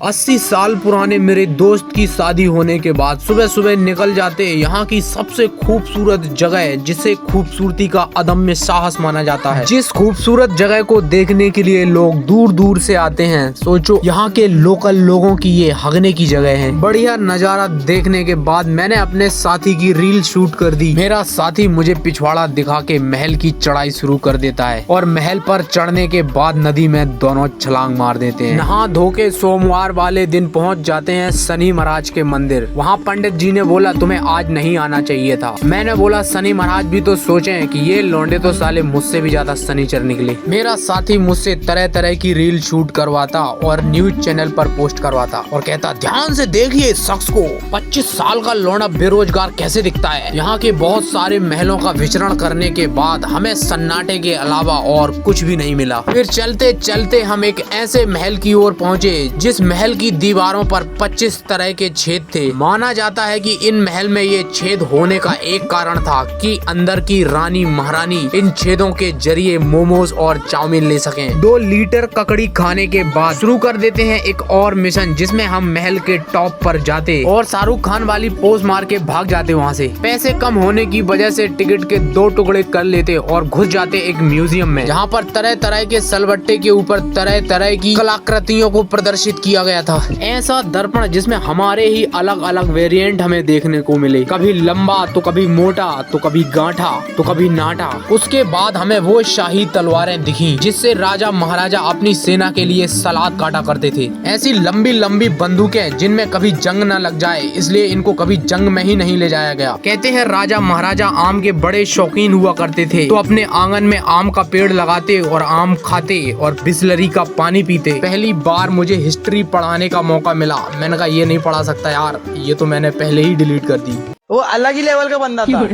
80 साल पुराने मेरे दोस्त की शादी होने के बाद सुबह सुबह निकल जाते यहाँ की सबसे खूबसूरत जगह जिसे खूबसूरती का अदम्य साहस माना जाता है। जिस खूबसूरत जगह को देखने के लिए लोग दूर दूर से आते हैं। सोचो यहाँ के लोकल लोगों की ये हगने की जगह है। बढ़िया नजारा देखने के बाद मैंने अपने साथी की रील शूट कर दी। मेरा साथी मुझे पिछवाड़ा दिखा के महल की चढ़ाई शुरू कर देता है और महल पर चढ़ने के बाद नदी में दोनों छलांग मार देते हैं। नहा धो के सोमवार वाले दिन पहुंच जाते हैं शनि महाराज के मंदिर। वहां पंडित जी ने बोला तुम्हें आज नहीं आना चाहिए था। मैंने बोला शनि महाराज भी तो सोचे कि ये लौंडे तो साले मुझसे भी ज्यादा शनिचर निकले। मेरा साथी मुझसे तरह तरह की रील शूट करवाता और न्यूज चैनल पर पोस्ट करवाता और कहता ध्यान से देखिए इस शख्स को, 25 साल का लौंडा बेरोजगार कैसे दिखता है। यहाँ के बहुत सारे महलों का विचरण करने के बाद हमें सन्नाटे के अलावा और कुछ भी नहीं मिला। फिर चलते चलते हम एक ऐसे महल की ओर पहुँचे जिस महल की दीवारों पर 25 तरह के छेद थे। माना जाता है कि इन महल में ये छेद होने का एक कारण था कि अंदर की रानी महारानी इन छेदों के जरिए मोमोज और चाउमीन ले सकें। 2 लीटर ककड़ी खाने के बाद शुरू कर देते हैं एक और मिशन जिसमें हम महल के टॉप पर जाते और शाहरुख खान वाली पोज मार के भाग जाते वहाँ से। पैसे कम होने की वजह से टिकट के 2 टुकड़े कर लेते और घुस जाते एक म्यूजियम में जहाँ पर तरह तरह के सलबट्टे के ऊपर तरह तरह की कलाकृतियों को प्रदर्शित किया गया था। ऐसा दर्पण जिसमें हमारे ही अलग अलग वेरिएंट हमें देखने को मिले, कभी लंबा तो कभी मोटा तो कभी गांठा तो कभी नाटा। उसके बाद हमें वो शाही तलवारें दिखी जिससे राजा महाराजा अपनी सेना के लिए सलाद काटा करते थे। ऐसी लंबी लंबी बंदूकें जिनमें कभी जंग न लग जाए इसलिए इनको कभी जंग में ही नहीं ले जाया गया। कहते हैं राजा महाराजा आम के बड़े शौकीन हुआ करते थे तो अपने आंगन में आम का पेड़ लगाते और आम खाते और बिस्लरी का पानी पीते। पहली बार मुझे हिस्ट्री पढ़ाने का मौका मिला। मैंने कहा ये नहीं पढ़ा सकता यार, ये तो मैंने पहले ही डिलीट कर दी। वो अलग ही लेवल का बंदा था।